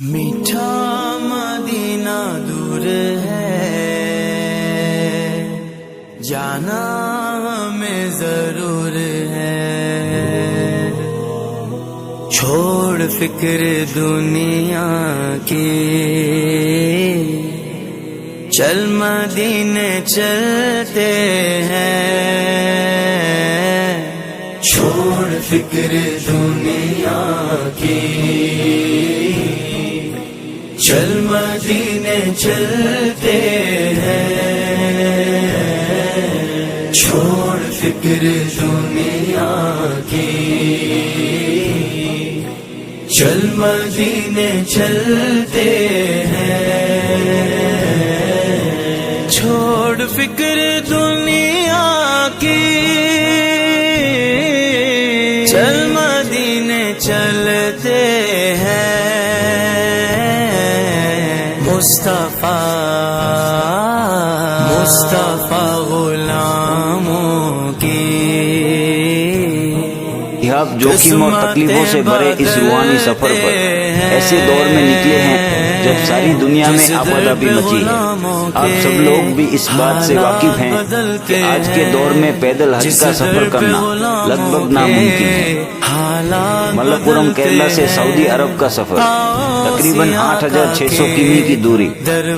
میٹھا مدینہ دور ہے، جانا ہمیں ضرور ہے، چھوڑ فکر دنیا کی، چل مدینے چلتے ہیں، چھوڑ فکر دنیا کی، چل مدینے چلتے ہیں، چھوڑ فکر دنیا کی، چل مدینے چلتے ہیں، چھوڑ فکر دنیا کی، چل مدینے چلتے ہیں، مصطفیٰ غلاموں کی۔ آپ جوخم اور تکلیفوں سے بھرے اس روحانی سفر پر ایسے دور میں نکلے ہیں جب ساری دنیا میں آبادابی مچی ہے۔ آپ سب لوگ بھی اس بات سے واقف ہیں کہ آج کے دور میں پیدل حج کا سفر کرنا لگ بھگ ناممکن ہے۔ ملپورم کیرلا سے سعودی عرب کا سفر تقریباً 8600 کمی کی دوری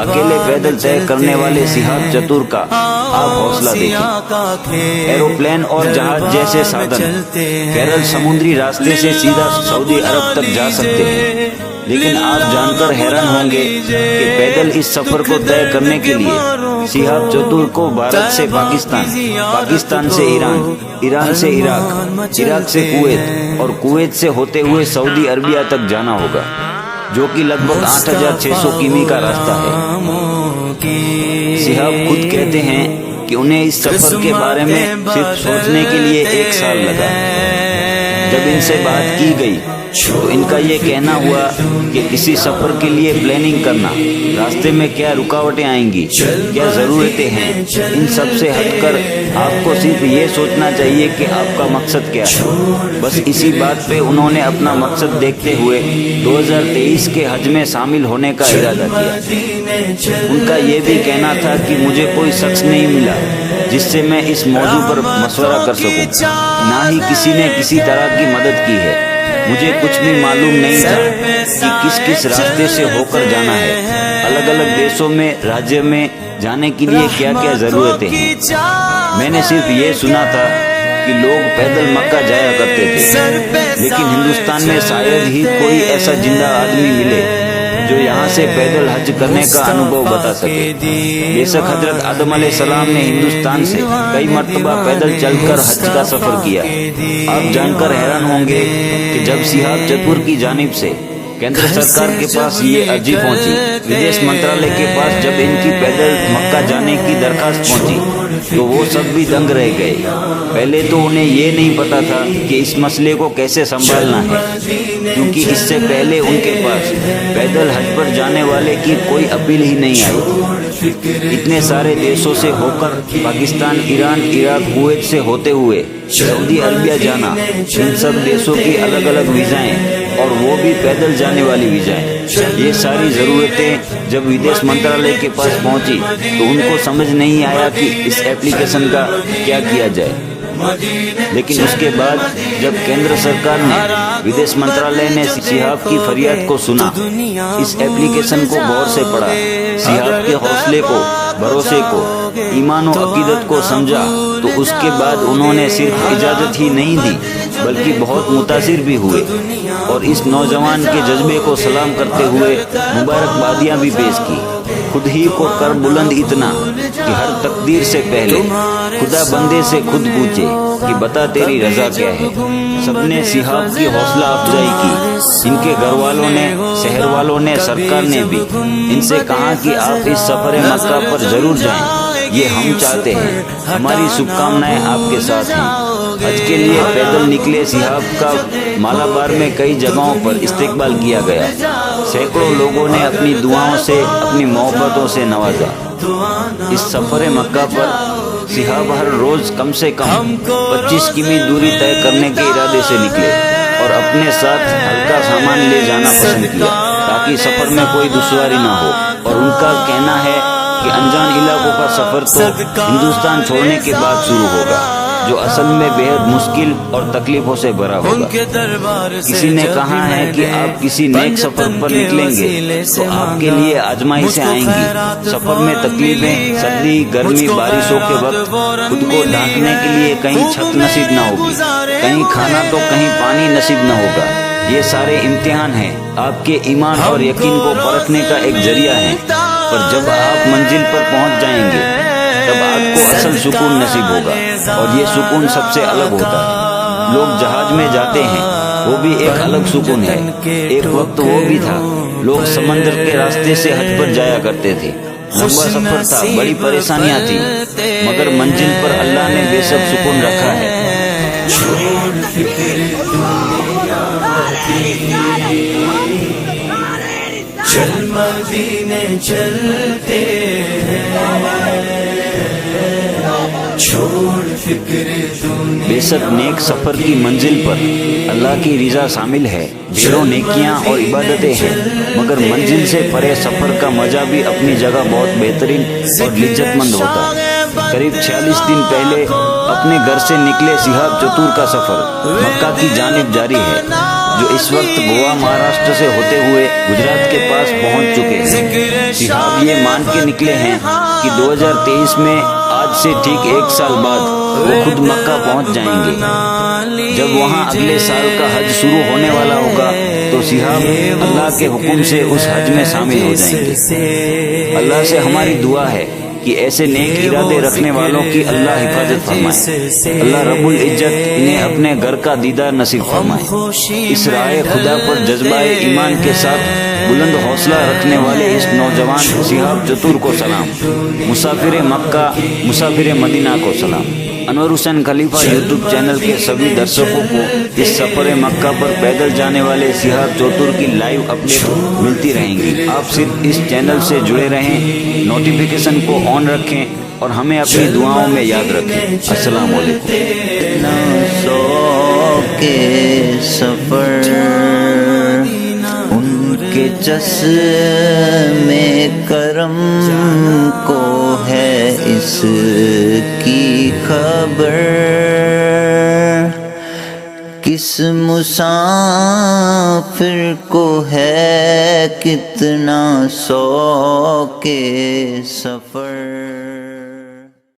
اکیلے پیدل طے کرنے والے سیاحت چتور کا آپ حوصلہ دیکھیں۔ ایروپلین اور جہاز جیسے سادن کیرل سمندری راستے سے سیدھا سعودی عرب تک جا سکتے ہیں، لیکن آپ جان کر حیران ہوں گے کہ پیدل اس سفر کو طے کرنے کے لیے سیاحت چتور کو بھارت سے پاکستان، پاکستان سے ایران، ایران سے عراق، عراق سے کویت اور کویت سے ہوتے ہوئے سعودی عربیہ تک جانا ہوگا، جو کہ لگ بھگ 8600 کمی کا راستہ ہے۔ صحاب خود کہتے ہیں کہ انہیں اس سفر کے بارے میں صرف سوچنے کے لیے 1 سال لگا۔ جب ان سے بات کی گئی تو ان کا یہ کہنا ہوا کہ کسی سفر کے لیے پلاننگ کرنا، راستے میں کیا رکاوٹیں آئیں گی، کیا ضرورتیں ہیں، ان سب سے ہٹ کر آپ کو صرف یہ سوچنا چاہیے کہ آپ کا مقصد کیا ہے۔ بس اسی بات پہ انہوں نے اپنا مقصد دیکھتے ہوئے 2023 کے حج میں شامل ہونے کا ارادہ کیا۔ ان کا یہ بھی کہنا تھا کہ مجھے کوئی شخص نہیں ملا جس سے میں اس موضوع پر مشورہ کر سکوں، نہ ہی کسی نے کسی طرح کی مدد کی ہے۔ مجھے کچھ بھی معلوم نہیں تھا کہ کس راستے سے ہو کر جانا ہے، الگ الگ دیشوں میں، راجیہ میں جانے کے لیے کیا کیا ضرورتیں ہیں۔ میں نے صرف یہ سنا تھا کہ لوگ پیدل مکہ جایا کرتے تھے، لیکن ہندوستان میں شاید ہی کوئی ایسا زندہ آدمی ملے جو یہاں سے پیدل حج کرنے کا انوبھو بتا سکے۔ بے شک حضرت آدم علیہ السلام نے ہندوستان سے کئی مرتبہ پیدل چل کر حج کا سفر کیا۔ آپ جان کر حیران ہوں گے کہ جب سیاحت چتور کی جانب سے کیندر سرکار کے پاس یہ عرضی پہنچی، ودیش منترالے کے پاس جب ان کی پیدل مکہ جانے کی درخواست پہنچی تو وہ سب بھی دنگ رہ گئے۔ پہلے تو انہیں یہ نہیں پتا تھا کہ اس مسئلے کو کیسے سنبھالنا ہے، کیونکہ اس سے پہلے ان کے پاس پیدل حج پر جانے والے کی کوئی اپیل ہی نہیں آئی۔ اتنے سارے دیشوں سے ہو کر پاکستان، ایران، عراق، کویت سے ہوتے ہوئے سعودی عربیہ جانا، ان سب دیشوں کی الگ الگ ویزائیں اور وہ بھی پیدل جانے والی ویزائیں، یہ ساری ضرورتیں جب ودیش منترالے کے پاس پہنچی تو ان کو سمجھ نہیں آیا کہ اس ایپلیکیشن کا کیا کیا جائے۔ لیکن اس کے بعد جب کیندر سرکار نے، ودیش منترالے نے صحاب کی فریاد کو سنا، اس ایپلیکیشن کو غور سے پڑھا، صحاب کے حوصلے کو، بھروسے کو، ایمان و عقیدت کو سمجھا، تو اس کے بعد انہوں نے صرف اجازت ہی نہیں دی بلکہ بہت متاثر بھی ہوئے، اور اس نوجوان کے جذبے کو سلام کرتے ہوئے مبارکبادیاں بھی پیش کی۔ خود ہی کو کر بلند اتنا کہ ہر تقدیر سے پہلے خدا بندے سے خود پوچھے کہ بتا تیری رضا کیا ہے۔ سب نے صحاب کی حوصلہ افزائی کی، ان کے گھر والوں نے، شہر والوں نے، سرکار نے بھی ان سے کہا کہ آپ اس سفر مکہ پر ضرور جائیں، یہ ہم چاہتے ہیں، ہماری شبھ کامنائیں آپ کے ساتھ ہیں۔ حج کے لیے پیدل نکلے صحاب کا مالابار میں کئی جگہوں پر استقبال کیا گیا، سینکڑوں لوگوں نے اپنی دعاؤں سے، اپنی محبتوں سے نوازا۔ اس سفر مکہ پر صحاب ہر روز کم سے کم 25 کمی دوری طے کرنے کے ارادے سے نکلے اور اپنے ساتھ ہلکا سامان لے جانا پسند کیا۔ تاکہ سفر میں کوئی دشواری نہ ہو، اور ان کا کہنا ہے کہ انجان علاقوں کا سفر تو ہندوستان چھوڑنے کے بعد شروع ہوگا، جو اصل میں بے حد مشکل اور تکلیفوں سے بھرا ہوگا۔ کسی نے کہا ہے کہ آپ کسی نیک سفر پر نکلیں گے تو آپ کے لیے آزمائشیں آئیں گی، سفر میں تکلیفیں، سردی، گرمی، بارشوں کے وقت خود کو ڈھانکنے کے لیے کہیں چھت نصیب نہ ہوگی، کہیں کھانا تو کہیں پانی نصیب نہ ہوگا۔ یہ سارے امتحان ہیں، آپ کے ایمان اور یقین کو پرکھنے کا ایک ذریعہ ہے، پر جب آپ منزل پر پہنچ جائیں گے تب آپ کو اصل سکون نصیب ہوگا، اور یہ سکون سب سے الگ ہوتا ہے۔ لوگ جہاز میں جاتے ہیں، وہ بھی ایک الگ سکون ہے۔ ایک وقت وہ بھی تھا لوگ سمندر کے راستے سے حج پر جایا کرتے تھے، لمبا سفر تھا، بڑی پریشانیاں تھیں، مگر منزل پر اللہ نے بے شک سکون رکھا ہے۔ چل مدینے چلتے ہیں، چھوڑ فکر دنیا۔ بے شک نیک سفر کی منزل پر اللہ کی رضا شامل ہے، ڈھیروں نیکیاں اور عبادتیں ہیں، مگر منزل سے پرے سفر کا مزہ بھی اپنی جگہ بہت بہترین اور لذت مند ہوتا ہے۔ قریب 46 دن پہلے اپنے گھر سے نکلے شہاب چتور کا سفر مکہ کی جانب جاری ہے، جو اس وقت گوا مہاراشٹر سے ہوتے ہوئے گجرات کے پاس پہنچ چکے ہیں۔ شہاب یہ مان کے نکلے ہیں کہ 2023 میں آج سے ٹھیک 1 سال بعد وہ خود مکہ پہنچ جائیں گے۔ جب وہاں اگلے سال کا حج شروع ہونے والا ہوگا تو شہاب اللہ کے حکم سے اس حج میں شامل ہو جائیں گے۔ اللہ سے ہماری دعا ہے کہ ایسے نیک ارادے رکھنے والوں کی اللہ حفاظت فرمائے، اللہ رب العزت انہیں اپنے گھر کا دیدار نصیب فرمائے۔ اس راہ خدا پر جذبہ ایمان کے ساتھ بلند حوصلہ رکھنے والے اس نوجوان شہاب چتور کو سلام، مسافر مکہ، مسافر مدینہ کو سلام۔ انور حسین خلیفہ یوٹیوب چینل کے سبھی درشکوں کو اس سفر مکہ پر پیدل جانے والے شہاب چتور کی لائیو اپڈیٹ ملتی رہیں گی۔ آپ صرف اس چینل سے جڑے رہیں، نوٹیفیکیشن کو آن رکھیں اور ہمیں اپنی دعاؤں میں یاد رکھیں۔ السلام علیکم۔ کے سفر ان کے چشم کرم کو ہے اس کی خبر، کس مسافر کو ہے کتنا شوق سفر۔